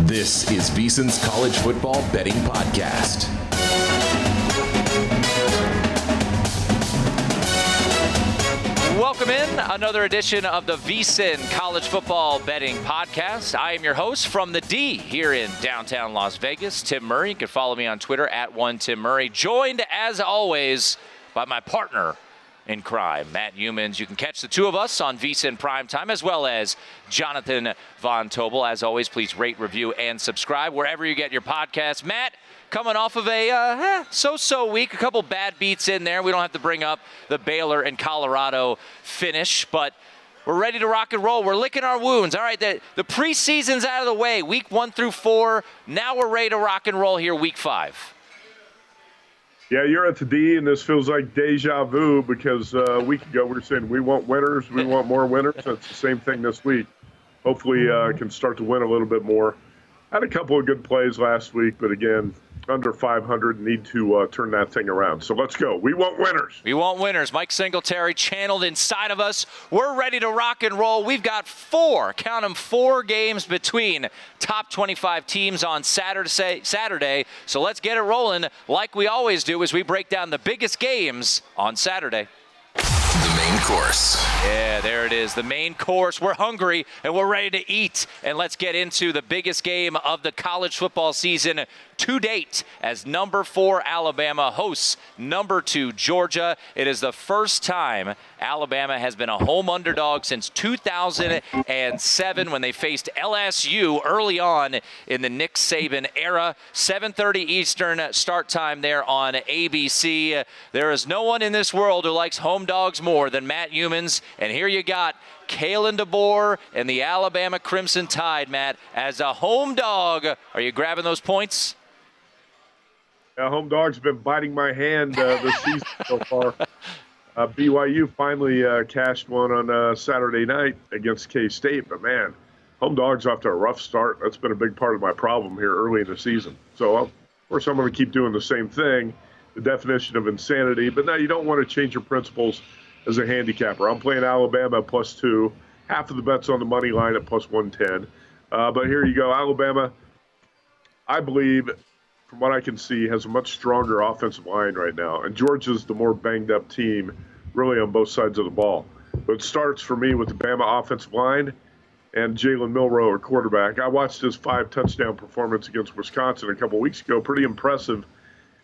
This is VSiN's College Football Betting Podcast. Welcome in another edition of the VSiN College Football Betting Podcast. I am your host from the D here in downtown Las Vegas, Tim Murray. You can follow me on Twitter at @1TimMurray. Joined, as always, by my partner in crime, Matt Youmans. You can catch the two of us on VSiN Primetime, as well as Jonathan Von Tobel. As always, please rate, review, and subscribe wherever you get your podcasts. Matt, coming off of a so-so week, a couple bad beats in there. We don't have to bring up the Baylor and Colorado finish, but we're ready to rock and roll. We're licking our wounds. All right, the preseason's out of the way, week 1 through 4. Now we're ready to rock and roll here, week 5. Yeah, you're at the D, and this feels like deja vu because a week ago we were saying we want winners, we want more winners. It's the same thing this week. Hopefully can start to win a little bit more. Had a couple of good plays last week, but again, under 500, need to turn that thing around. So let's go. We want winners. We want winners. Mike Singletary channeled inside of us. We're ready to rock and roll. We've got 4 games between top 25 teams on Saturday. So let's get it rolling like we always do as we break down the biggest games on Saturday. The main course. Yeah, there it is. The main course. We're hungry and we're ready to eat. And let's get into the biggest game of the college football season to date as number 4 Alabama hosts number 2 Georgia. It is the first time Alabama has been a home underdog since 2007 when they faced LSU early on in the Nick Saban era. 7:30 Eastern start time there on ABC. There is no one in this world who likes home dogs more than Matt Youmans. And here you got Kalen DeBoer and the Alabama Crimson Tide, Matt, as a home dog. Are you grabbing those points? Home dog's been biting my hand this season so far. BYU finally cashed one on Saturday night against K-State, but man, home dog's off to a rough start. That's been a big part of my problem here early in the season. So, of course, I'm going to keep doing the same thing, the definition of insanity, but now you don't want to change your principles as a handicapper. I'm playing Alabama +2, half of the bets on the money line at +110. But here you go, Alabama, I believe, from what I can see, has a much stronger offensive line right now. And Georgia's the more banged-up team, really, on both sides of the ball. But it starts for me with the Bama offensive line and Jalen Milroe at quarterback. I watched his 5-touchdown performance against Wisconsin a couple weeks ago. Pretty impressive.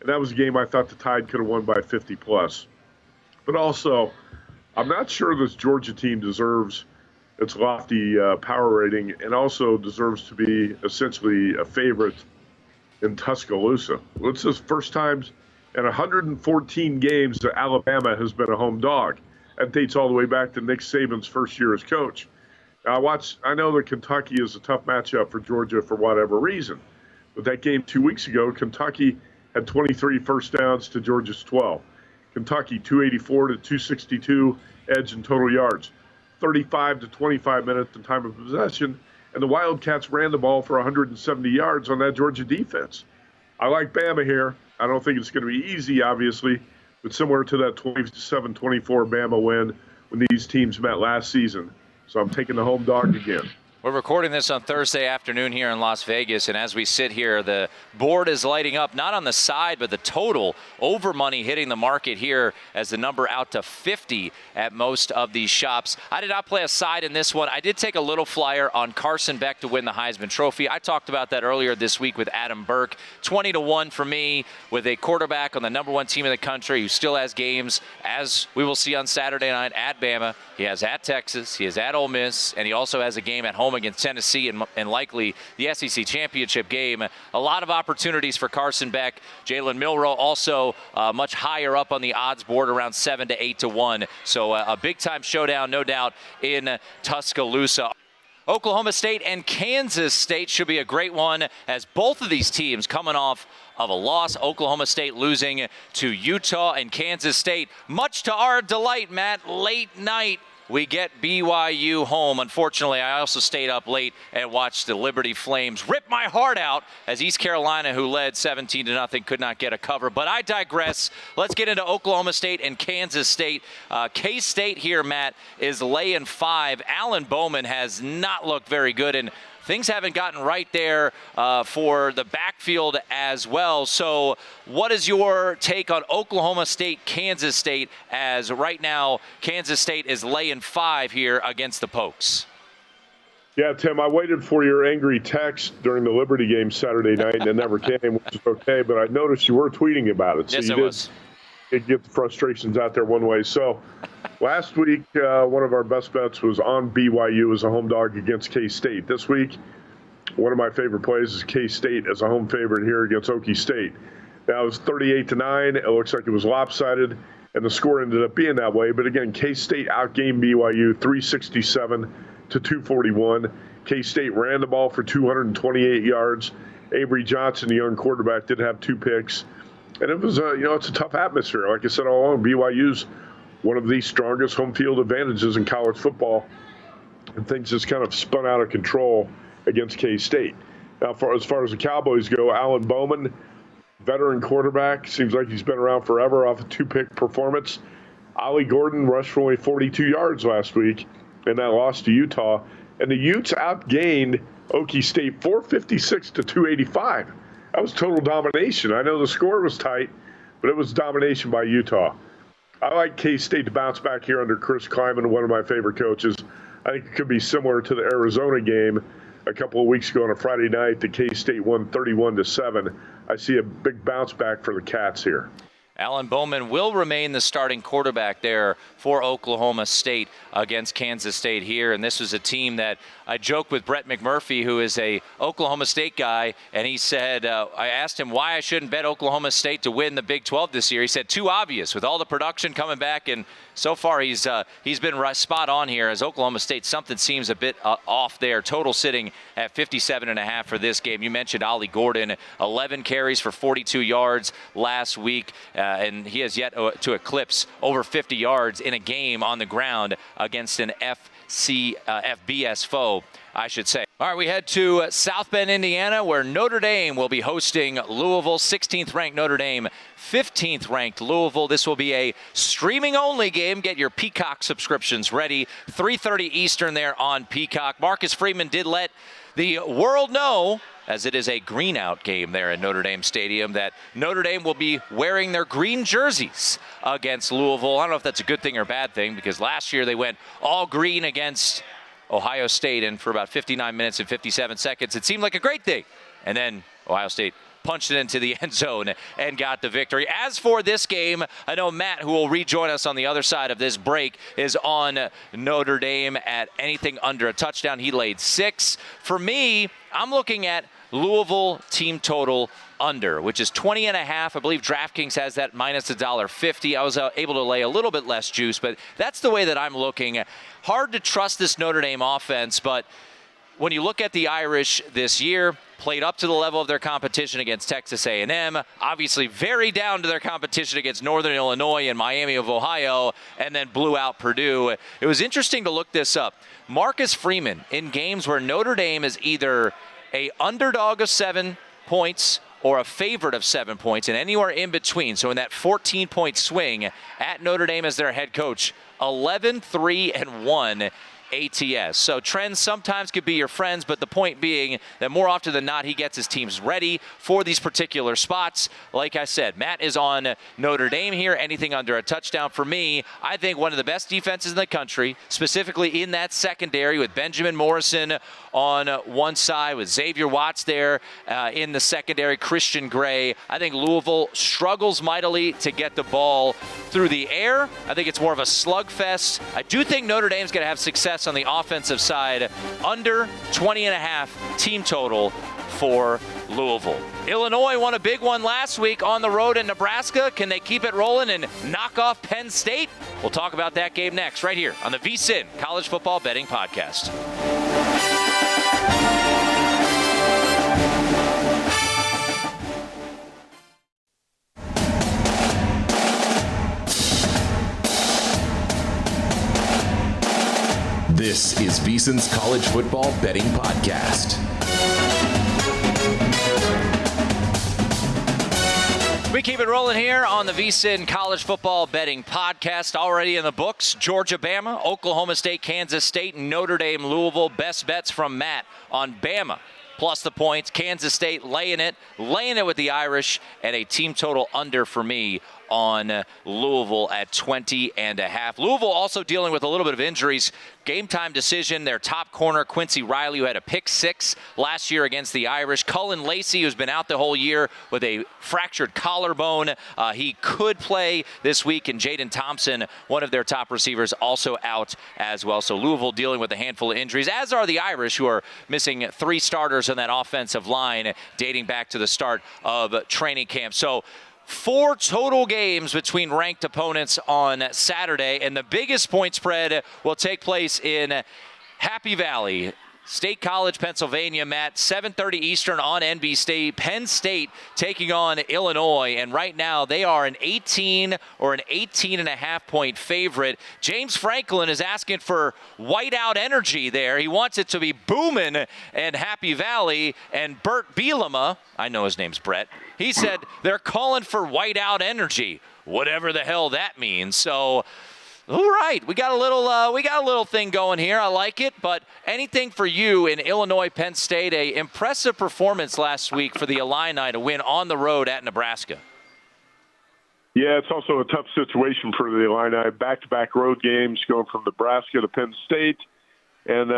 And that was a game I thought the Tide could have won by 50+. But also, I'm not sure this Georgia team deserves its lofty power rating and also deserves to be essentially a favorite in Tuscaloosa. It's the first time in 114 games that Alabama has been a home dog. That dates all the way back to Nick Saban's first year as coach. Now, I know that Kentucky is a tough matchup for Georgia for whatever reason. But that game 2 weeks ago, Kentucky had 23 first downs to Georgia's 12. Kentucky 284 to 262 edge in total yards. 35 to 25 minutes in time of possession. And the Wildcats ran the ball for 170 yards on that Georgia defense. I like Bama here. I don't think it's going to be easy, obviously, but similar to that 27-24 Bama win when these teams met last season. So I'm taking the home dog again. We're recording this on Thursday afternoon here in Las Vegas, and as we sit here, the board is lighting up, not on the side, but the total over money hitting the market here as the number out to 50 at most of these shops. I did not play a side in this one. I did take a little flyer on Carson Beck to win the Heisman Trophy. I talked about that earlier this week with Adam Burke. 20-1 for me with a quarterback on the number 1 team in the country who still has games, as we will see on Saturday night at Bama. He has at Texas, he has at Ole Miss, and he also has a game at home against Tennessee and likely the SEC championship game. A lot of opportunities for Carson Beck. Jalen Milroe also much higher up on the odds board, around 7 to 8 to 1. So a big-time showdown, no doubt, in Tuscaloosa. Oklahoma State and Kansas State should be a great one, as both of these teams coming off of a loss. Oklahoma State losing to Utah, and Kansas State, much to our delight, Matt, late night we get BYU home. Unfortunately, I also stayed up late and watched the Liberty Flames rip my heart out as East Carolina, who led 17-0, could not get a cover. But I digress. Let's get into Oklahoma State and Kansas State. K-State here, Matt, is laying 5. Alan Bowman has not looked very good, and things haven't gotten right there for the backfield as well. So what is your take on Oklahoma State, Kansas State, as right now Kansas State is laying 5 here against the Pokes? Yeah, Tim, I waited for your angry text during the Liberty game Saturday night, and it never came, which is okay, but I noticed you were tweeting about it. So yes, you it was. Get the frustrations out there one way. So last week, one of our best bets was on BYU as a home dog against K-State. This week, one of my favorite plays is K-State as a home favorite here against Okla State. Now, it was 38-9. It looks like it was lopsided, and the score ended up being that way. But again, K-State outgained BYU 367-241. K-State ran the ball for 228 yards. Avery Johnson, the young quarterback, did have 2 picks. And it was, it's a tough atmosphere. Like I said all along, BYU's one of the strongest home field advantages in college football. And things just kind of spun out of control against K-State. Now, as far as the Cowboys go, Alan Bowman, veteran quarterback, seems like he's been around forever off a 2-pick performance. Ollie Gordon rushed for only 42 yards last week in that loss to Utah. And the Utes outgained Okla State 456-285. That was total domination. I know the score was tight, but it was domination by Utah. I like K-State to bounce back here under Chris Kleiman, one of my favorite coaches. I think it could be similar to the Arizona game a couple of weeks ago on a Friday night. The K-State won 31-7. I see a big bounce back for the Cats here. Alan Bowman will remain the starting quarterback there for Oklahoma State against Kansas State here. And this was a team that I joked with Brett McMurphy, who is a Oklahoma State guy, and he said, I asked him why I shouldn't bet Oklahoma State to win the Big 12 this year. He said, too obvious with all the production coming back, and so far he's been spot on here as Oklahoma State. Something seems a bit off there. Total sitting at 57.5 for this game. You mentioned Ollie Gordon, 11 carries for 42 yards last week, and he has yet to eclipse over 50 yards in a game on the ground against an FBS foe, I should say. All right, we head to South Bend, Indiana, where Notre Dame will be hosting Louisville. 16th-ranked Notre Dame, 15th-ranked Louisville. This will be a streaming-only game. Get your Peacock subscriptions ready. 3:30 Eastern there on Peacock. Marcus Freeman did let the world know, as it is a green-out game there at Notre Dame Stadium, that Notre Dame will be wearing their green jerseys against Louisville. I don't know if that's a good thing or a bad thing, because last year they went all green against Ohio State, and for about 59 minutes and 57 seconds, it seemed like a great thing. And then Ohio State punched it into the end zone and got the victory. As for this game, I know Matt, who will rejoin us on the other side of this break, is on Notre Dame at anything under a touchdown. He laid 6. For me, I'm looking at Louisville team total under, which is 20.5. I believe DraftKings has that minus $1.50. I was able to lay a little bit less juice, but that's the way that I'm looking. Hard to trust this Notre Dame offense, but when you look at the Irish this year, played up to the level of their competition against Texas A&M, obviously very down to their competition against Northern Illinois and Miami of Ohio, and then blew out Purdue. It was interesting to look this up. Marcus Freeman, in games where Notre Dame is either a underdog of 7 points or a favorite of 7 points, and anywhere in between, so in that 14-point swing at Notre Dame as their head coach, 11-3-1 ATS. So trends sometimes could be your friends, but the point being that more often than not, he gets his teams ready for these particular spots. Like I said, Matt is on Notre Dame here. Anything under a touchdown for me. I think one of the best defenses in the country, specifically in that secondary with Benjamin Morrison on one side, with Xavier Watts there in the secondary, Christian Gray. I think Louisville struggles mightily to get the ball through the air. I think it's more of a slugfest. I do think Notre Dame's going to have success on the offensive side, under 20.5 team total for Louisville. Illinois won a big one last week on the road in Nebraska. Can they keep it rolling and knock off Penn State? We'll talk about that game next, right here on the VSiN College Football Betting Podcast. VSiN's College Football Betting Podcast. We keep it rolling here on the VSiN College Football Betting Podcast. Already in the books, Georgia, Bama, Oklahoma State, Kansas State, Notre Dame, Louisville. Best bets from Matt on Bama plus the points. Kansas State laying it with the Irish, and a team total under for me on Louisville at 20.5. Louisville also dealing with a little bit of injuries. Game time decision, their top corner, Quincy Riley, who had a pick six last year against the Irish. Cullen Lacey, who's been out the whole year with a fractured collarbone. He could play this week. And Jaden Thompson, one of their top receivers, also out as well. So Louisville dealing with a handful of injuries, as are the Irish, who are missing three starters on that offensive line dating back to the start of training camp. So 4 total games between ranked opponents on Saturday, and the biggest point spread will take place in Happy Valley, State College, Pennsylvania. Matt, 7:30 Eastern on NBC. Penn State taking on Illinois, and right now they are an 18 or an 18.5 point favorite. James Franklin is asking for whiteout energy there. He wants it to be booming in Happy Valley, and Bert Bielema, I know his name's Brett, he said they're calling for whiteout energy, whatever the hell that means. So, all right, we got a little thing going here. I like it. But anything for you in Illinois, Penn State? A impressive performance last week for the Illini to win on the road at Nebraska. Yeah, it's also a tough situation for the Illini. Back-to-back road games going from Nebraska to Penn State. And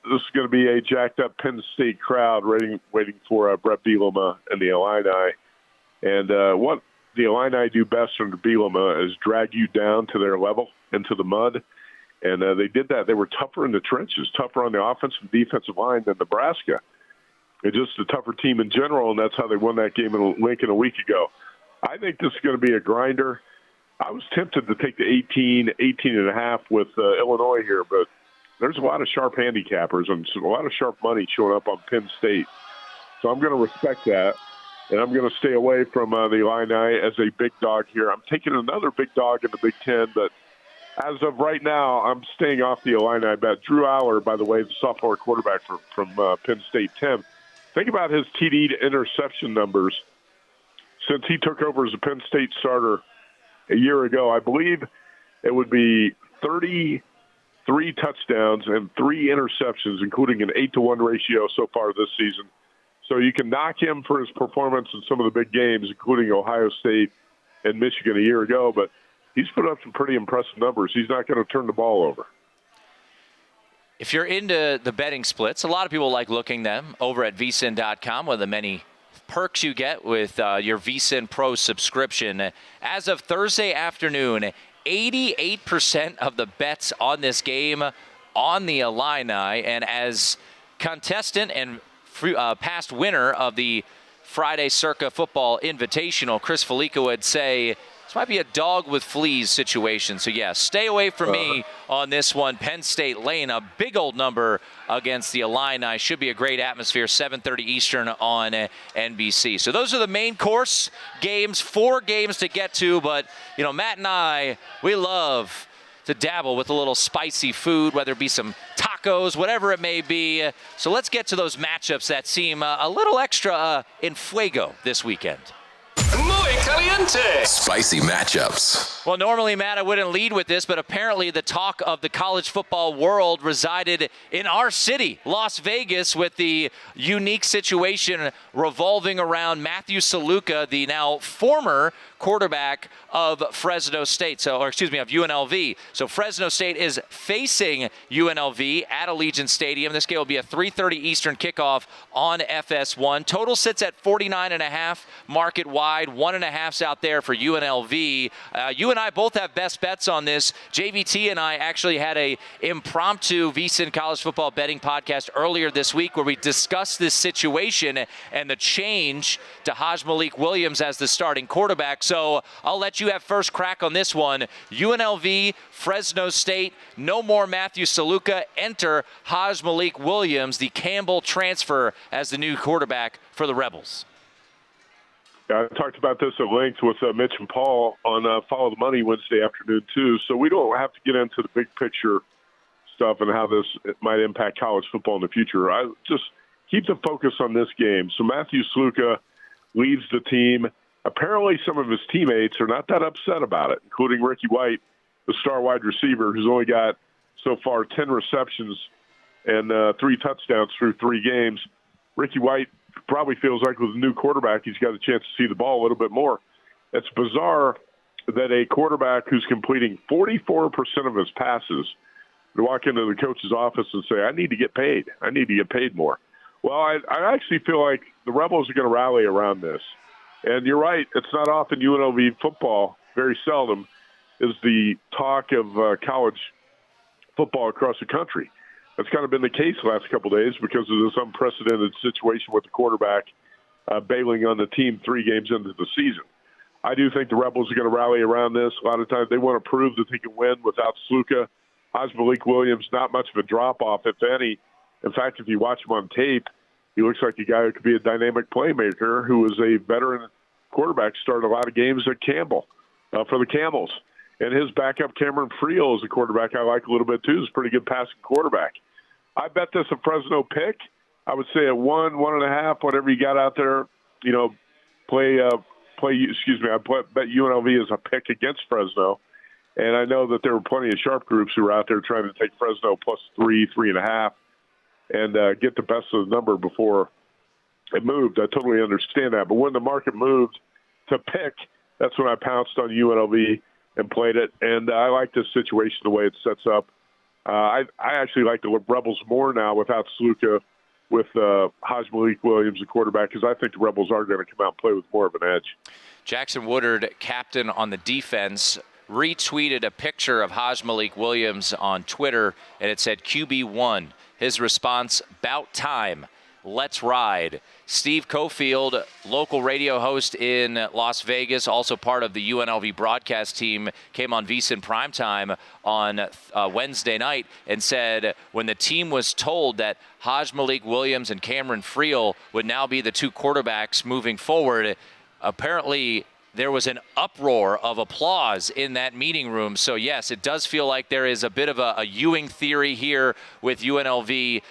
this is going to be a jacked-up Penn State crowd waiting for Brett Bielema and the Illini. And what the Illini do best under Bielema is drag you down to their level, into the mud. And they did that. They were tougher in the trenches, tougher on the offensive and defensive line than Nebraska. They're just a tougher team in general, and that's how they won that game in Lincoln a week ago. I think this is going to be a grinder. I was tempted to take the 18.5 with Illinois here, but there's a lot of sharp handicappers and a lot of sharp money showing up on Penn State. So I'm going to respect that, and I'm going to stay away from the Illini as a big dog here. I'm taking another big dog in the Big Ten, but as of right now, I'm staying off the Illini bet. Drew Aller, by the way, the sophomore quarterback from Penn State, 10. Think about his TD to interception numbers since he took over as a Penn State starter a year ago. I believe it would be 33 touchdowns and 3 interceptions, including an 8-to-1 ratio so far this season. So you can knock him for his performance in some of the big games, including Ohio State and Michigan a year ago, but he's put up some pretty impressive numbers. He's not going to turn the ball over. If you're into the betting splits, a lot of people like looking them over at VSiN.com, one of the many perks you get with your VSiN Pro subscription. As of Thursday afternoon, 88% of the bets on this game on the Illini, and as contestant and past winner of the Friday Circa Football Invitational, Chris Felica would say this might be a dog with fleas situation. So, yeah, stay away from me on this one. Penn State laying a big old number against the Illini. Should be a great atmosphere, 7:30 Eastern on NBC. So those are the main course games, 4 games to get to. But, you know, Matt and I, we love to dabble with a little spicy food, whether it be some tacos, whatever it may be. So let's get to those matchups that seem a little extra en fuego this weekend. Muy caliente. Spicy matchups. Well, normally, Matt, I wouldn't lead with this, but apparently the talk of the college football world resided in our city, Las Vegas, with the unique situation revolving around Matthew Saluka, the now former quarterback of Fresno State, of UNLV. So Fresno State is facing UNLV at Allegiant Stadium. This game will be a 3:30 Eastern kickoff on FS1. Total sits at 49.5 market wide. 1.5's out there for UNLV. You and I both have best bets on this. JVT and I actually had a impromptu VSiN College Football Betting Podcast earlier this week where we discussed this situation and the change to Malik Williams as the starting quarterback. So I'll let you have first crack on this one. UNLV, Fresno State, no more Matthew Saluka. Enter Malik Williams, the Campbell transfer, as the new quarterback for the Rebels. Yeah, I talked about this at length with Mitch and Paul on Follow the Money Wednesday afternoon, too. So we don't have to get into the big picture stuff and how it might impact college football in the future. I just keep the focus on this game. So Matthew Sluka leads the team. Apparently some of his teammates are not that upset about it, including Ricky White, the star wide receiver, who's only got so far 10 receptions and 3 touchdowns through 3 games. Ricky White probably feels like with a new quarterback, he's got a chance to see the ball a little bit more. It's bizarre that a quarterback who's completing 44% of his passes would walk into the coach's office and say, I need to get paid. I need to get paid more. Well, I actually feel like the Rebels are going to rally around this. And you're right, it's not often UNLV football, very seldom, is the talk of college football across the country. That's kind of been the case the last couple of days because of this unprecedented situation with the quarterback bailing on the team 3 games into the season. I do think the Rebels are going to rally around this. A lot of times they want to prove that they can win without Sluka. Malik Williams, not much of a drop-off, if any. In fact, if you watch him on tape, he looks like a guy who could be a dynamic playmaker who is a veteran quarterback, started a lot of games at Campbell for the Camels. And his backup, Cameron Friel, is a quarterback I like a little bit too. He's a pretty good passing quarterback. I bet this a Fresno pick. I would say at 1, 1.5, whatever you got out there, I bet UNLV is a pick against Fresno. And I know that there were plenty of sharp groups who were out there trying to take Fresno plus 3, 3.5, and get the best of the number before it moved. I totally understand that. But when the market moved to pick, that's when I pounced on UNLV and played it. And I like this situation the way it sets up. I actually like the Rebels more now without Sluka, with Malik Williams, the quarterback, because I think the Rebels are going to come out and play with more of an edge. Jackson Woodard, captain on the defense, retweeted a picture of Malik Williams on Twitter, and it said QB1. His response, "Bout time. Let's ride." Steve Cofield, local radio host in Las Vegas, also part of the UNLV broadcast team, came on VSiN Primetime on Wednesday night and said when the team was told that Malik Williams and Cameron Friel would now be the 2 quarterbacks moving forward, apparently there was an uproar of applause in that meeting room. So, yes, it does feel like there is a bit of a Ewing theory here with UNLV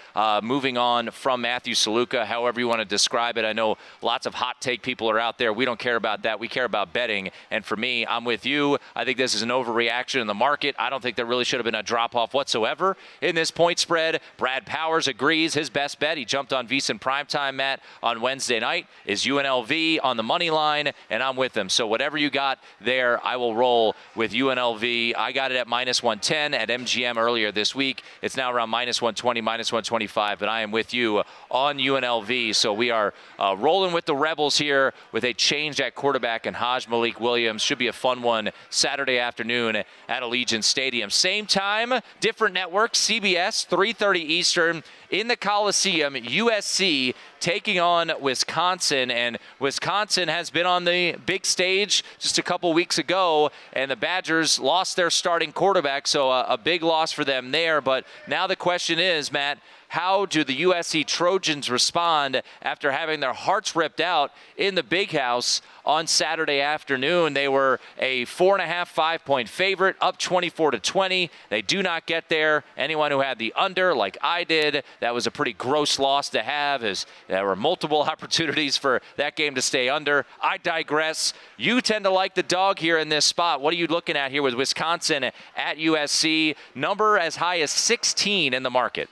moving on from Matthew Sluka, however you want to describe it. I know lots of hot take people are out there. We don't care about that. We care about betting. And for me, I'm with you. I think this is an overreaction in the market. I don't think there really should have been a drop-off whatsoever in this point spread. Brad Powers agrees. His best bet, he jumped on VSiN Primetime, Matt, on Wednesday night, is UNLV on the money line, and I'm with them. So whatever you got there, I will roll with UNLV. I got it at -110 at MGM earlier this week. It's now around -120, -125, but I am with you on UNLV. So we are rolling with the Rebels here with a change at quarterback and Malik Williams. Should be a fun one Saturday afternoon at Allegiant Stadium. Same time, different network, CBS, 3:30 Eastern. In the Coliseum, USC taking on Wisconsin, and Wisconsin has been on the big stage just a couple weeks ago, and the Badgers lost their starting quarterback, so a big loss for them there. But now the question is, Matt, how do the USC Trojans respond after having their hearts ripped out in the Big House on Saturday afternoon? They were a 4.5, 5-point favorite, up 24-20. They do not get there. Anyone who had the under, like I did, that was a pretty gross loss to have, as there were multiple opportunities for that game to stay under. I digress. You tend to like the dog here in this spot. What are you looking at here with Wisconsin at USC? Number as high as 16 in the market.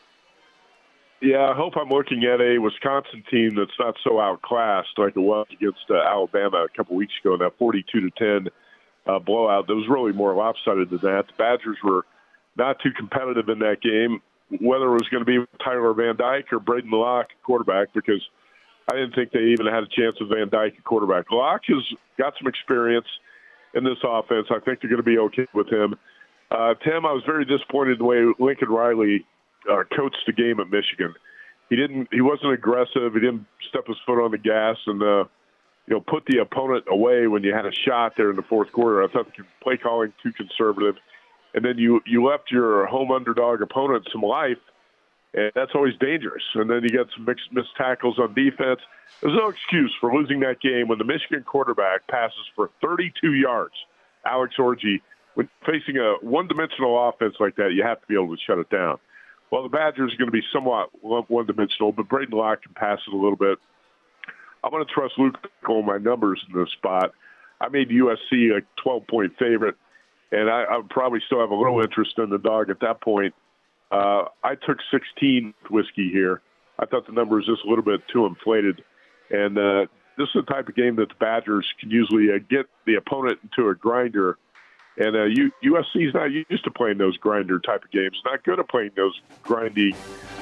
Yeah, I hope I'm looking at a Wisconsin team that's not so outclassed like it was against Alabama a couple weeks ago in that 42-10 blowout. That was really more lopsided than that. The Badgers were not too competitive in that game, whether it was going to be Tyler Van Dyke or Braden Locke, quarterback, because I didn't think they even had a chance with Van Dyke at quarterback. Locke has got some experience in this offense. I think they're going to be okay with him. Tim, I was very disappointed in the way Lincoln Riley coached the game at Michigan. He wasn't aggressive. He didn't step his foot on the gas and put the opponent away when you had a shot there in the fourth quarter. I thought the play calling too conservative, and then you left your home underdog opponent some life, and that's always dangerous. And then you got some missed tackles on defense. There's no excuse for losing that game when the Michigan quarterback passes for 32 yards. Alex Orji when facing a one-dimensional offense like that, you have to be able to shut it down. Well, the Badgers are going to be somewhat one-dimensional, but Braden Locke can pass it a little bit. I'm going to trust Luke on my numbers in this spot. I made USC a 12-point favorite, and I would probably still have a little interest in the dog at that point. I took 16 whiskey here. I thought the number was just a little bit too inflated. And this is the type of game that the Badgers can usually get the opponent into a grinder. And USC is not used to playing those grinder type of games, not good at playing those grindy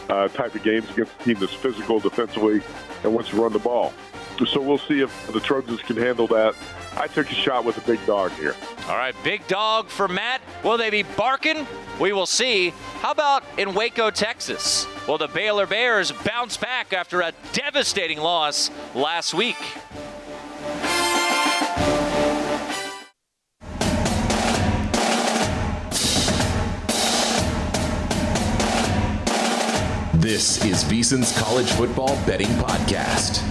type of games against a team that's physical defensively and wants to run the ball. So we'll see if the Trojans can handle that. I took a shot with a big dog here. All right, big dog for Matt. Will they be barking? We will see. How about in Waco, Texas? Will the Baylor Bears bounce back after a devastating loss last week? This is VSiN's College Football Betting Podcast.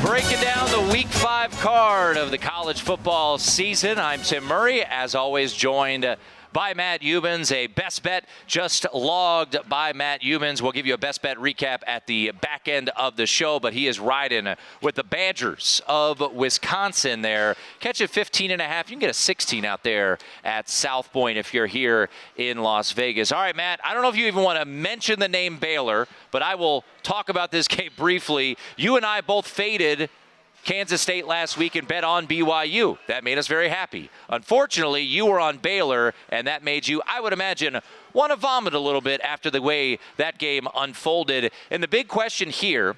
Breaking down the Week 5 card of the college football season, I'm Tim Murray, as always joined by Matt Youmans, a best bet just logged by Matt Youmans. We'll give you a best bet recap at the back end of the show, but he is riding with the Badgers of Wisconsin there. Catch it 15.5. You can get a 16 out there at South Point if you're here in Las Vegas. All right, Matt, I don't know if you even want to mention the name Baylor, but I will talk about this game briefly. You and I both faded Kansas State last week and bet on BYU. That made us very happy. Unfortunately, you were on Baylor, and that made you, I would imagine, want to vomit a little bit after the way that game unfolded. And the big question here,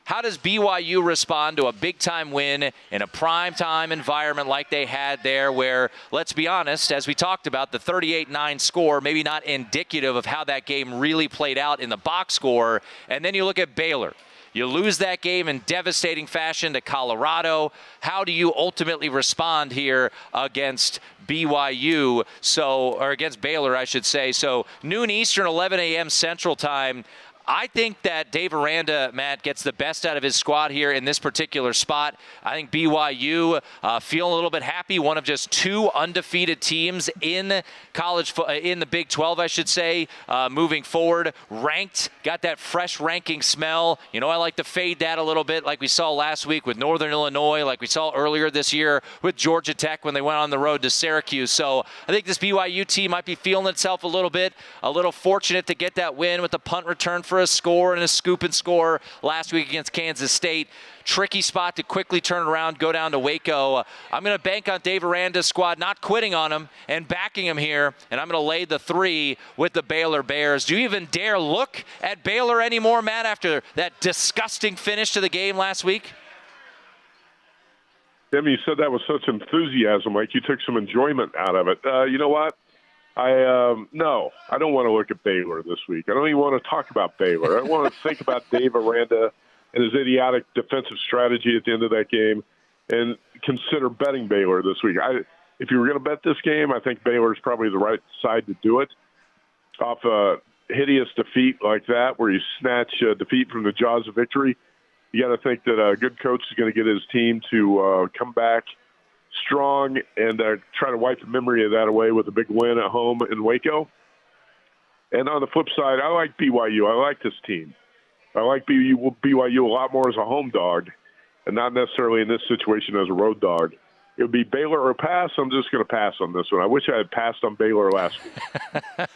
how does BYU respond to a big-time win in a prime-time environment like they had there where, let's be honest, as we talked about, the 38-9 score, maybe not indicative of how that game really played out in the box score. And then you look at Baylor. You lose that game in devastating fashion to Colorado. How do you ultimately respond here against BYU? Or against Baylor, I should say. So noon Eastern, 11 a.m. Central Time. I think that Dave Aranda, Matt, gets the best out of his squad here in this particular spot. I think BYU feeling a little bit happy, one of just two undefeated teams in in the Big 12, I should say, moving forward. Ranked, got that fresh ranking smell. You know, I like to fade that a little bit like we saw last week with Northern Illinois, like we saw earlier this year with Georgia Tech when they went on the road to Syracuse. So I think this BYU team might be feeling itself a little fortunate to get that win with the punt return for a score and a scoop and score last week against Kansas State. Tricky spot to quickly turn around, go down to Waco. I'm going to bank on Dave Aranda's squad, not quitting on him and backing him here, and I'm going to lay the 3 with the Baylor Bears. Do you even dare look at Baylor anymore, Matt, after that disgusting finish to the game last week? Tim, you said that with such enthusiasm, like you took some enjoyment out of it. You know what? No, I don't want to look at Baylor this week. I don't even want to talk about Baylor. I want to think about Dave Aranda and his idiotic defensive strategy at the end of that game and consider betting Baylor this week. If you were going to bet this game, I think Baylor is probably the right side to do it. Off a hideous defeat like that, where you snatch defeat from the jaws of victory, you got to think that a good coach is going to get his team to come back strong and try to wipe the memory of that away with a big win at home in Waco. And on the flip side, I like BYU. I like this team. I like BYU a lot more as a home dog and not necessarily in this situation as a road dog. It would be Baylor or pass. I'm just going to pass on this one. I wish I had passed on Baylor last week.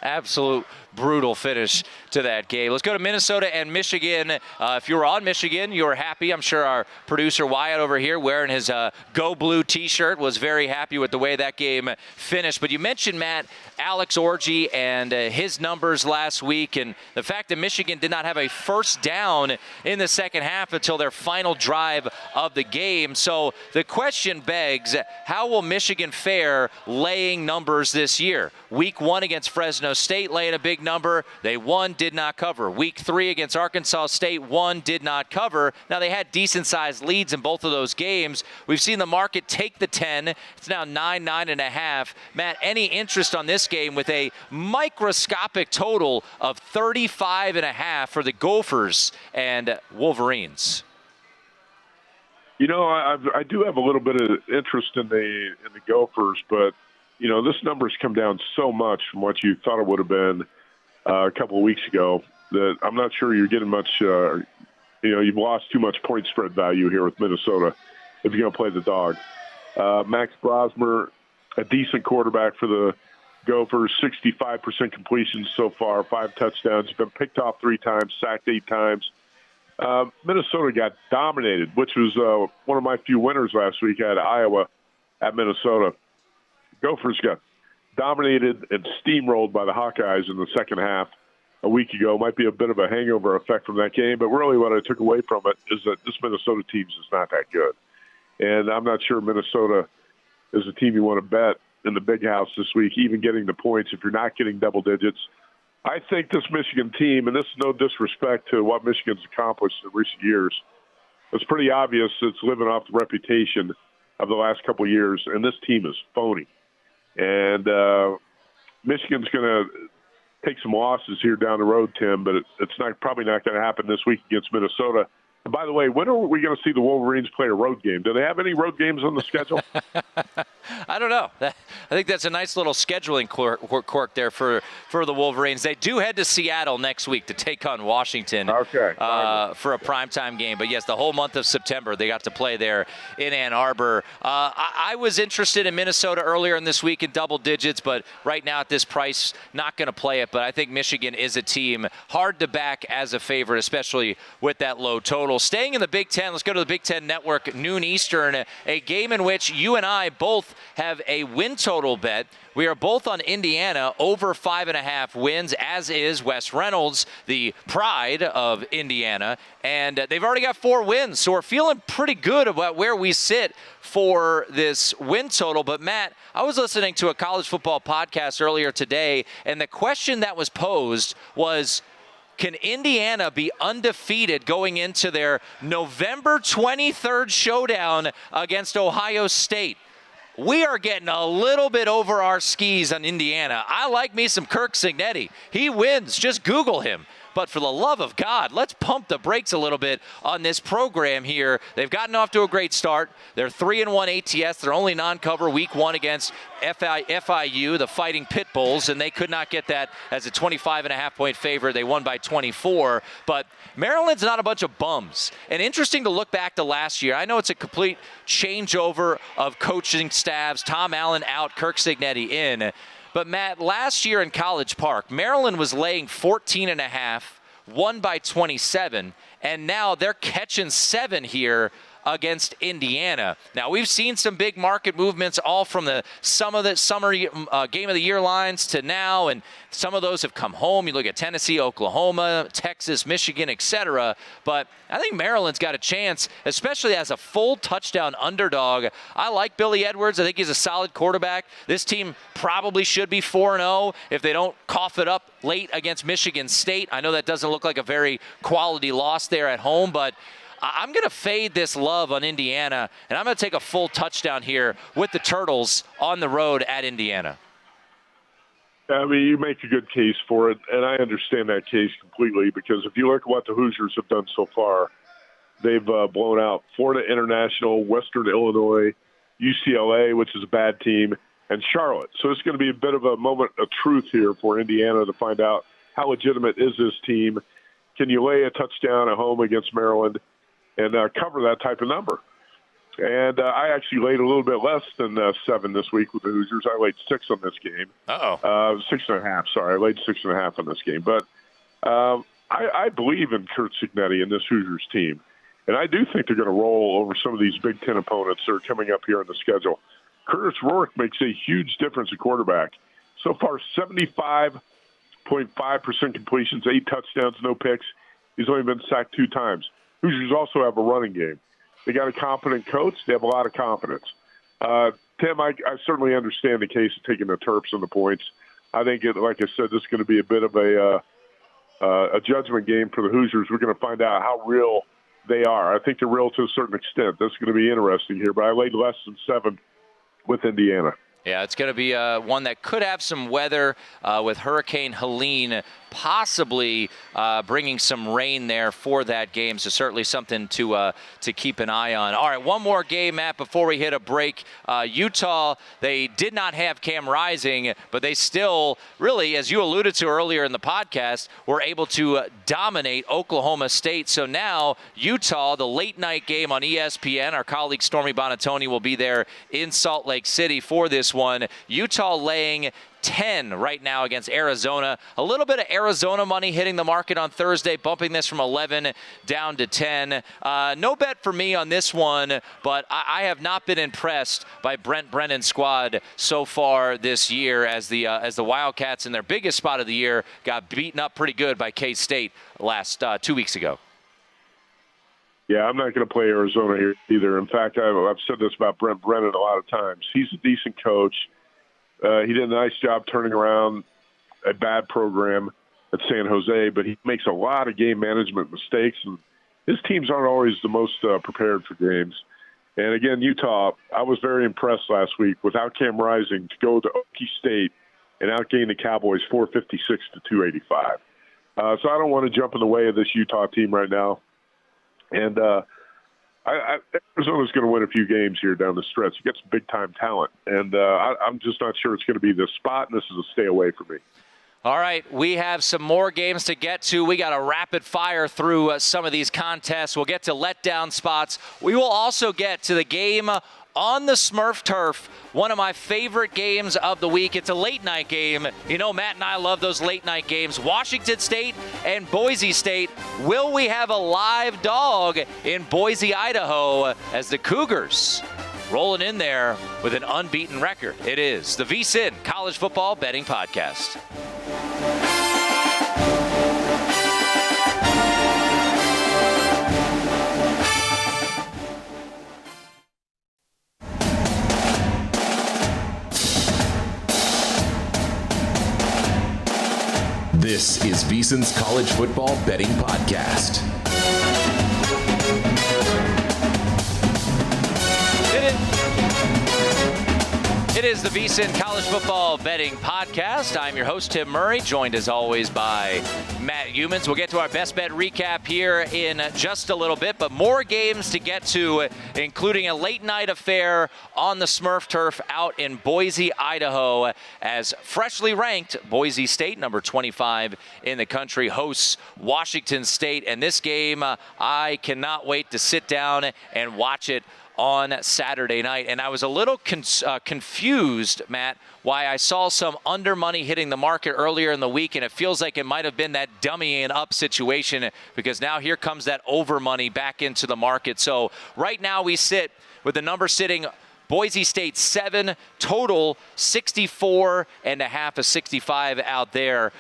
Absolute brutal finish to that game. Let's go to Minnesota and Michigan. If you were on Michigan, you were happy. I'm sure our producer Wyatt over here wearing his Go Blue t-shirt was very happy with the way that game finished. But you mentioned, Matt, Alex Orji and his numbers last week and the fact that Michigan did not have a first down in the second half until their final drive of the game. So the question begs, how will Michigan fare laying numbers this year? Week 1 against Fresno State laying a big number. They won, did not cover. Week 3 against Arkansas State, won, did not cover. Now they had decent-sized leads in both of those games. We've seen the market take the 10. It's now 9.5. Matt, any interest on this game with a microscopic total of 35.5 for the Gophers and Wolverines? I do have a little bit of interest in the Gophers, but this number's come down so much from what you thought it would have been a couple of weeks ago that I'm not sure you're getting much. You've lost too much point spread value here with Minnesota if you're going to play the dog. Max Brosmer, a decent quarterback for the Gophers, 65% completion so far, 5 touchdowns. He's been picked off 3 times, sacked 8 times. Minnesota got dominated, which was one of my few winners last week at Iowa at Minnesota. Gophers got dominated and steamrolled by the Hawkeyes in the second half a week ago. Might be a bit of a hangover effect from that game, but really what I took away from it is that this Minnesota team is not that good. And I'm not sure Minnesota is a team you want to bet in the big house this week, even getting the points if you're not getting double digits. I think this Michigan team, and this is no disrespect to what Michigan's accomplished in recent years, it's pretty obvious it's living off the reputation of the last couple of years, and this team is phony. And Michigan's going to take some losses here down the road, Tim, but it's probably not going to happen this week against Minnesota. And by the way, when are we going to see the Wolverines play a road game? Do they have any road games on the schedule? I don't know. I think that's a nice little scheduling quirk there for the Wolverines. They do head to Seattle next week to take on Washington for a primetime game. But, yes, the whole month of September they got to play there in Ann Arbor. I was interested in Minnesota earlier in this week in double digits, but right now at this price, not going to play it. But I think Michigan is a team hard to back as a favorite, especially with that low total. Staying in the Big Ten, let's go to the Big Ten Network, noon Eastern, a game in which you and I both have a win total bet. We are both on Indiana over 5.5 wins, as is Wes Reynolds, the pride of Indiana. And they've already got 4 wins, so we're feeling pretty good about where we sit for this win total. But, Matt, I was listening to a college football podcast earlier today, and the question that was posed was, can Indiana be undefeated going into their November 23rd showdown against Ohio State? We are getting a little bit over our skis on Indiana. I like me some Kirk Cignetti. He wins. Just Google him. But for the love of God, let's pump the brakes a little bit on this program here. They've gotten off to a great start. They're 3-1 ATS. They're only non-cover week 1 against FIU, the Fighting Pit Bulls, and they could not get that as a 25.5-point favorite. They won by 24. But Maryland's not a bunch of bums. And interesting to look back to last year. I know it's a complete changeover of coaching staffs. Tom Allen out, Kirk Cignetti in. But, Matt, last year in College Park, Maryland was laying 14.5, won by 27, and now they're catching 7 here against Indiana. Now, we've seen some big market movements all from some of the summer game of the year lines to now, and some of those have come home. You look at Tennessee, Oklahoma, Texas, Michigan, etc. But I think Maryland's got a chance, especially as a full touchdown underdog. I like Billy Edwards. I think he's a solid quarterback. This team probably should be 4-0 if they don't cough it up late against Michigan State. I know that doesn't look like a very quality loss there at home, but I'm going to fade this love on Indiana, and I'm going to take a full touchdown here with the Turtles on the road at Indiana. I mean, you make a good case for it, and I understand that case completely because if you look at what the Hoosiers have done so far, they've blown out Florida International, Western Illinois, UCLA, which is a bad team, and Charlotte. So it's going to be a bit of a moment of truth here for Indiana to find out how legitimate is this team. Can you lay a touchdown at home against Maryland and cover that type of number? And I actually laid a little bit less than 7 this week with the Hoosiers. I laid 6 on this game. 6.5, sorry. I laid 6.5 on this game. But I believe in Kurt Cignetti and this Hoosiers team. And I do think they're going to roll over some of these Big Ten opponents that are coming up here on the schedule. Curtis Rourke makes a huge difference at quarterback. So far, 75.5% completions, 8 touchdowns, no picks. He's only been sacked 2 times. Hoosiers also have a running game. They got a competent coach. They have a lot of confidence. Tim, I certainly understand the case of taking the Terps on the points. I think, like I said, this is going to be a bit of a judgment game for the Hoosiers. We're going to find out how real they are. I think they're real to a certain extent. This is going to be interesting here, but I laid less than 7 with Indiana. Yeah, it's going to be one that could have some weather with Hurricane Helene possibly bringing some rain there for that game. So certainly something to keep an eye on. All right, one more game, Matt, before we hit a break. Utah, they did not have Cam Rising, but they still really, as you alluded to earlier in the podcast, were able to dominate Oklahoma State. So now Utah, the late night game on ESPN, our colleague Stormy Bonatoni will be there in Salt Lake City for this one. Utah laying 10 right now against Arizona. A little bit of Arizona money hitting the market on Thursday, bumping this from 11 down to 10. No bet for me on this one, but I have not been impressed by Brent Brennan's squad so far this year as the Wildcats in their biggest spot of the year got beaten up pretty good by K-State last 2 weeks ago. Yeah, I'm not going to play Arizona here either. In fact, I've said this about Brent Brennan a lot of times. He's a decent coach. He did a nice job turning around a bad program at San Jose, but he makes a lot of game management mistakes, and his teams aren't always the most prepared for games. And again, Utah, I was very impressed last week without Cam Rising to go to Okla State and outgain the Cowboys 456 to 285. So I don't want to jump in the way of this Utah team right now. And Arizona's going to win a few games here down the stretch. You get some big-time talent, and I'm just not sure it's going to be this spot, and this is a stay away for me. All right, we have some more games to get to. We got to rapid fire through some of these contests. We'll get to letdown spots. We will also get to the game on the Smurf turf, one of my favorite games of the week. It's a late night game. You know, Matt and I love those late night games. Washington State and Boise State. Will we have a live dog in Boise, Idaho, as the Cougars rolling in there with an unbeaten record? It is the VSiN College Football Betting Podcast. This is VSiN's College Football Betting Podcast. It is the VSiN College Football Betting Podcast. I'm your host, Tim Murray, joined as always by Matt Youmans. We'll get to our best bet recap here in just a little bit, but more games to get to, including a late night affair on the Smurf turf out in Boise, Idaho, as freshly ranked Boise State, number 25 in the country, hosts Washington State. And this game, I cannot wait to sit down and watch it on Saturday night. And I was a little confused, Matt, why I saw some under money hitting the market earlier in the week, and it feels like it might have been that dummying up situation, because now here comes that over money back into the market. So right now we sit with the number sitting Boise State 7, total 64.5 of 65 out there.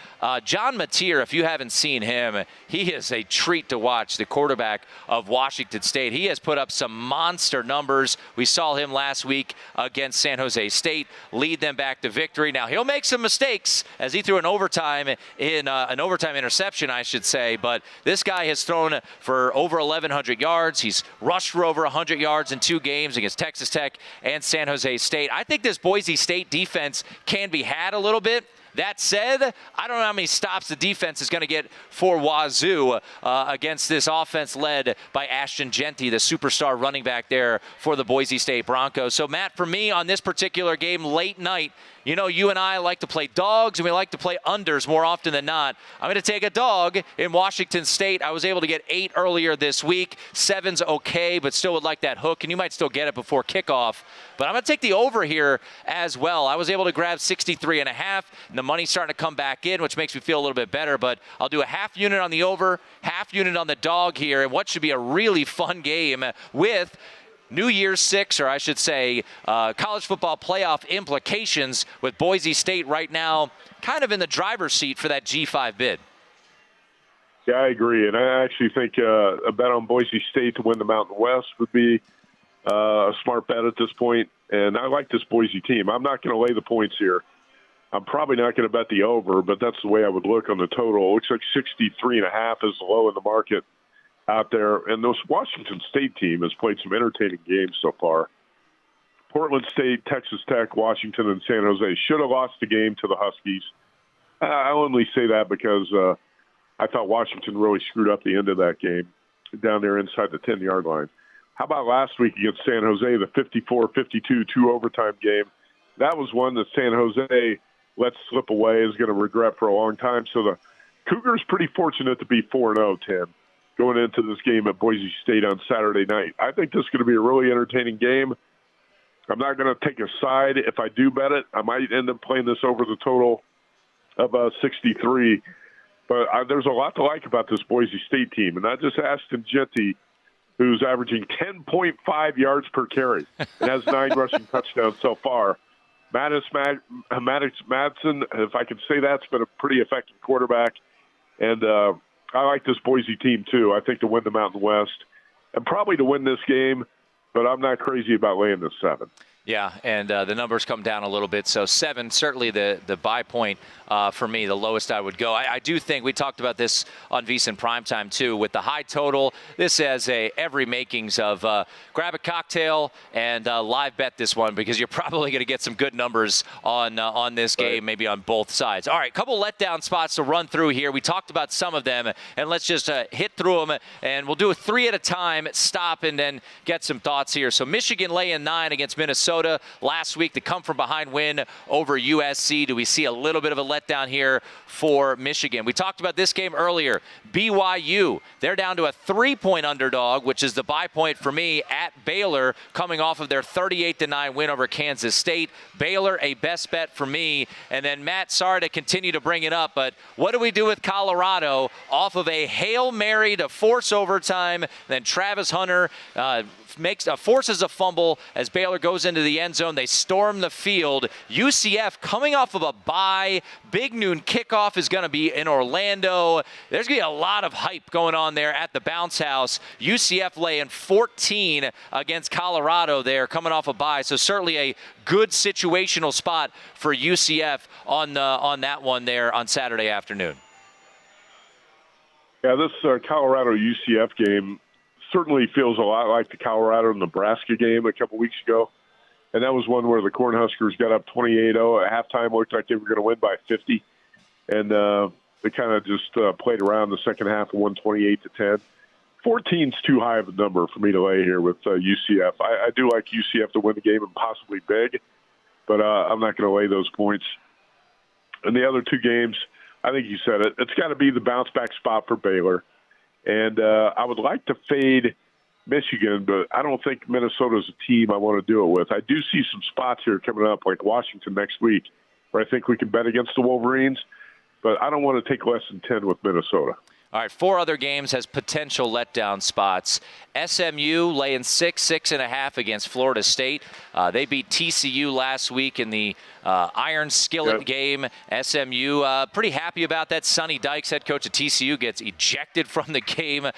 John Mateer, if you haven't seen him, he is a treat to watch, the quarterback of Washington State. He has put up some monster numbers. We saw him last week against San Jose State, lead them back to victory. Now, he'll make some mistakes as he threw an overtime interception, I should say, but this guy has thrown for over 1,100 yards. He's rushed for over 100 yards in 2 games against Texas Tech and San Jose State. I think this Boise State defense can be had a little bit. That said, I don't know how many stops the defense is going to get for Wazoo against this offense led by Ashton Jeanty, the superstar running back there for the Boise State Broncos. So, Matt, for me on this particular game, late night, you know, you and I like to play dogs, and we like to play unders more often than not. I'm going to take a dog in Washington State. I was able to get 8 earlier this week. 7's okay, but still would like that hook, and you might still get it before kickoff. But I'm going to take the over here as well. I was able to grab 63.5, and the money's starting to come back in, which makes me feel a little bit better. But I'll do a half unit on the over, half unit on the dog here, and what should be a really fun game with New Year's 6, or I should say college football playoff implications, with Boise State right now kind of in the driver's seat for that G5 bid. Yeah, I agree. And I actually think a bet on Boise State to win the Mountain West would be a smart bet at this point. And I like this Boise team. I'm not going to lay the points here. I'm probably not going to bet the over, but that's the way I would look on the total. It looks like 63.5 is low in the market out there. And this Washington State team has played some entertaining games so far. Portland State, Texas Tech, Washington, and San Jose should have lost the game to the Huskies. I only say that because I thought Washington really screwed up the end of that game down there inside the 10-yard line. How about last week against San Jose, the 54-52 two-overtime game? That was one that San Jose let slip away, is going to regret for a long time. So the Cougars pretty fortunate to be 4-0, Tim, going into this game at Boise State on Saturday night. I think this is going to be a really entertaining game. I'm not going to take a side. If I do bet it, I might end up playing this over the total of 63. But there's a lot to like about this Boise State team. And not just Ashton Jeanty, who's averaging 10.5 yards per carry and has 9 rushing touchdowns so far. Maddox Madsen, if I can say that, has been a pretty effective quarterback. And I like this Boise team, too. I think to win the Mountain West and probably to win this game, but I'm not crazy about laying this 7. Yeah, and the numbers come down a little bit. So 7, certainly the buy point for me, the lowest I would go. I do think we talked about this on VSiN Primetime too, with the high total. This has every makings of grab a cocktail and live bet this one, because you're probably going to get some good numbers on this game, maybe on both sides. All right, couple letdown spots to run through here. We talked about some of them, and let's just hit through them, and we'll do 3 at a time, stop, and then get some thoughts here. So Michigan laying 9 against Minnesota last week, the come-from-behind win over USC. Do we see a little bit of a letdown here for Michigan? We talked about this game earlier. BYU, they're down to a 3-point underdog, which is the buy point for me, at Baylor, coming off of their 38-9 win over Kansas State. Baylor, a best bet for me. And then, Matt, sorry to continue to bring it up, but what do we do with Colorado off of a Hail Mary to force overtime? Then Travis Hunter forces a fumble as Baylor goes into the end zone. They storm the field. UCF coming off of a bye. Big noon kickoff is going to be in Orlando. There's going to be a lot of hype going on there at the Bounce House. UCF laying 14 against Colorado there, coming off a bye. So certainly a good situational spot for UCF on that one there on Saturday afternoon. Yeah, this Colorado-UCF game certainly feels a lot like the Colorado-Nebraska game a couple weeks ago. And that was one where the Cornhuskers got up 28-0 at halftime, looked like they were going to win by 50. And they kind of just played around the second half and won 28-10. 14's too high of a number for me to lay here with UCF. I do like UCF to win the game and possibly big, but I'm not going to lay those points. And the other 2 games, I think you said it, it's got to be the bounce-back spot for Baylor. And I would like to fade Michigan, but I don't think Minnesota's a team I want to do it with. I do see some spots here coming up, like Washington next week, where I think we can bet against the Wolverines, but I don't want to take less than 10 with Minnesota. All right, 4 other games has potential letdown spots. SMU laying 6.5 against Florida State. They beat TCU last week in the Iron Skillet game. SMU pretty happy about that. Sonny Dykes, head coach of TCU, gets ejected from the game.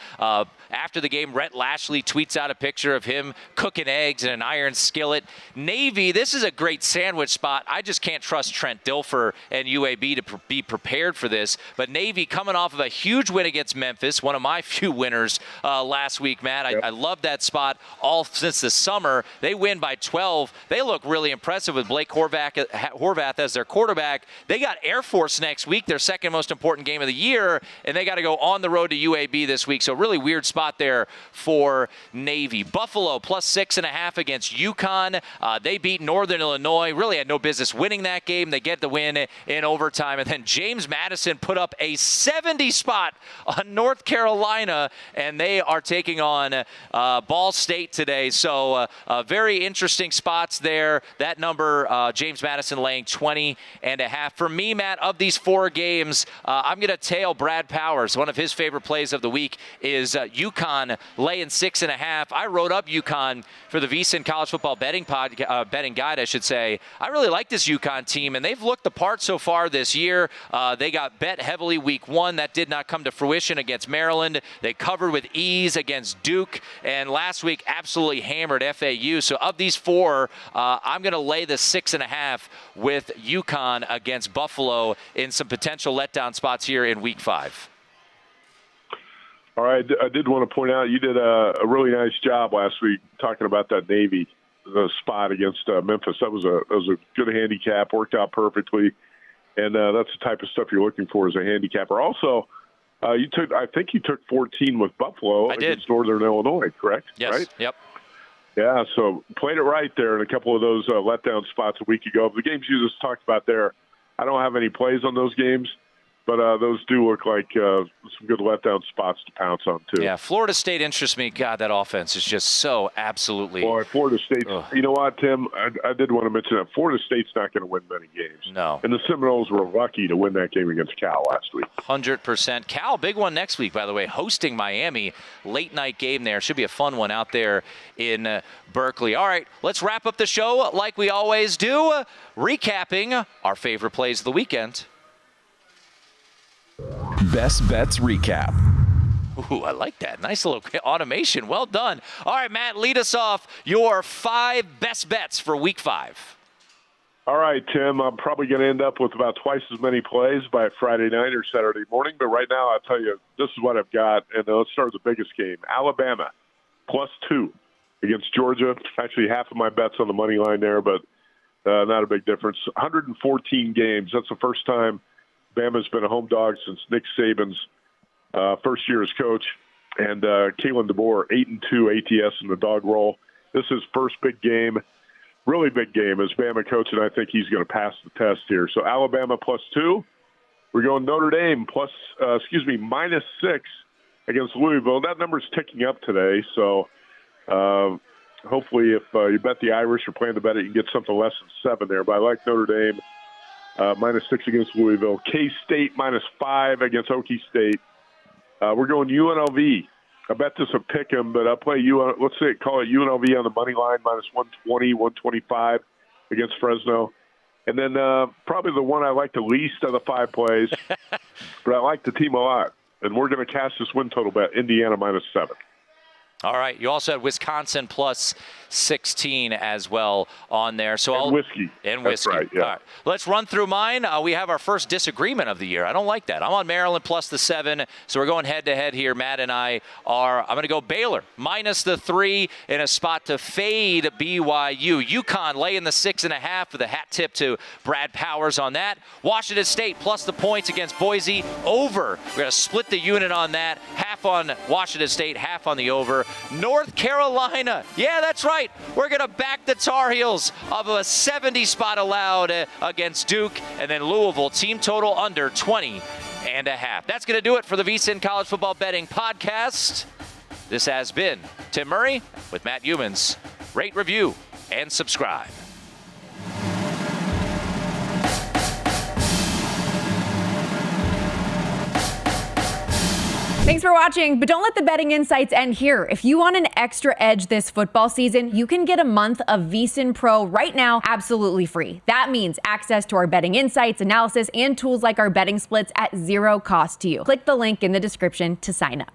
After the game, Rhett Lashley tweets out a picture of him cooking eggs in an iron skillet. Navy, this is a great sandwich spot. I just can't trust Trent Dilfer and UAB to be prepared for this. But Navy coming off of a huge win against Memphis, one of my few winners last week, Matt. I love that spot all since the summer. They win by 12. They look really impressive with Blake Horvath as their quarterback. They got Air Force next week, their second most important game of the year, and they got to go on the road to UAB this week. So really weird spot there for Navy. Buffalo plus 6.5 against UConn. They beat Northern Illinois. Really had no business winning that game. They get the win in overtime. And then James Madison put up a 70 spot on North Carolina, and they are taking on Ball State today. So very interesting spots there. That number, James Madison laying 20.5. For me, Matt, of these 4 games, I'm going to tail Brad Powers. One of his favorite plays of the week is UConn laying 6.5. I wrote up UConn for the VSiN College Football betting guide, I should say. I really like this UConn team, and they've looked the part so far this year. They got bet heavily week 1. That did not come to fruition against Maryland. They covered with ease against Duke, and last week absolutely hammered FAU. So of these 4, I'm going to lay the 6.5 with UConn against Buffalo in some potential letdown spots here in week 5. All right, I did want to point out you did a really nice job last week talking about that Navy spot against Memphis. That was a good handicap, worked out perfectly. And that's the type of stuff you're looking for as a handicapper. Also, I think you took 14 with Buffalo against Northern Illinois, correct? Yes. Right? Yep. Yeah, so played it right there in a couple of those letdown spots a week ago. The games you just talked about there, I don't have any plays on those games, but those do look like some good letdown spots to pounce on, too. Yeah, Florida State interests me. God, that offense is just so absolutely. Boy, Florida State. You know what, Tim? I did want to mention that Florida State's not going to win many games. No. And the Seminoles were lucky to win that game against Cal last week. 100%. Cal, big one next week, by the way, hosting Miami. Late night game there. Should be a fun one out there in Berkeley. All right, let's wrap up the show like we always do, recapping our favorite plays of the weekend. Best Bets Recap. Ooh, I like that. Nice little automation. Well done. All right, Matt, lead us off. Your 5 best bets for Week 5. All right, Tim, I'm probably going to end up with about twice as many plays by Friday night or Saturday morning. But right now, I'll tell you, this is what I've got. And let's start with the biggest game. Alabama, +2 against Georgia. Actually, half of my bets on the money line there, but not a big difference. 114 games. That's the first time Bama's been a home dog since Nick Saban's first year as coach. And Kalen DeBoer, 8-2 ATS in the dog roll. This is first big game, really big game as Bama coach, and I think he's going to pass the test here. So Alabama +2. We're going Notre Dame -6 against Louisville. That number's ticking up today, so hopefully if you bet the Irish or plan to bet it, you can get something less than 7 there. But I like Notre Dame. -6 against Louisville. K-State -5 against Okie State. We're going UNLV. I bet this will pick him, but I'll play call it UNLV on the money line, -120, 125 against Fresno. And then probably the one I like the least of the 5 plays, but I like the team a lot. And we're going to cash this win total bet, Indiana -7. All right. You also had Wisconsin +16 as well on there. So whiskey. And whiskey. That's right, yeah. All right. Let's run through mine. We have our first disagreement of the year. I don't like that. I'm on Maryland +7. So we're going head-to-head here. Matt and I are. I'm going to go Baylor -3 in a spot to fade BYU. UConn laying the 6.5 with a hat tip to Brad Powers on that. Washington State plus the points against Boise over. We're going to split the unit on that. Half on Washington State, half on the over. North Carolina. Yeah, that's right. We're going to back the Tar Heels of a 70 spot allowed against Duke. And then Louisville, team total under 20.5. That's going to do it for the VSiN College Football Betting Podcast. This has been Tim Murray with Matt Youmans. Rate, review, and subscribe. Thanks for watching, but don't let the betting insights end here. If you want an extra edge this football season, you can get a month of VSiN Pro right now absolutely free. That means access to our betting insights, analysis, and tools like our betting splits at 0 cost to you. Click the link in the description to sign up.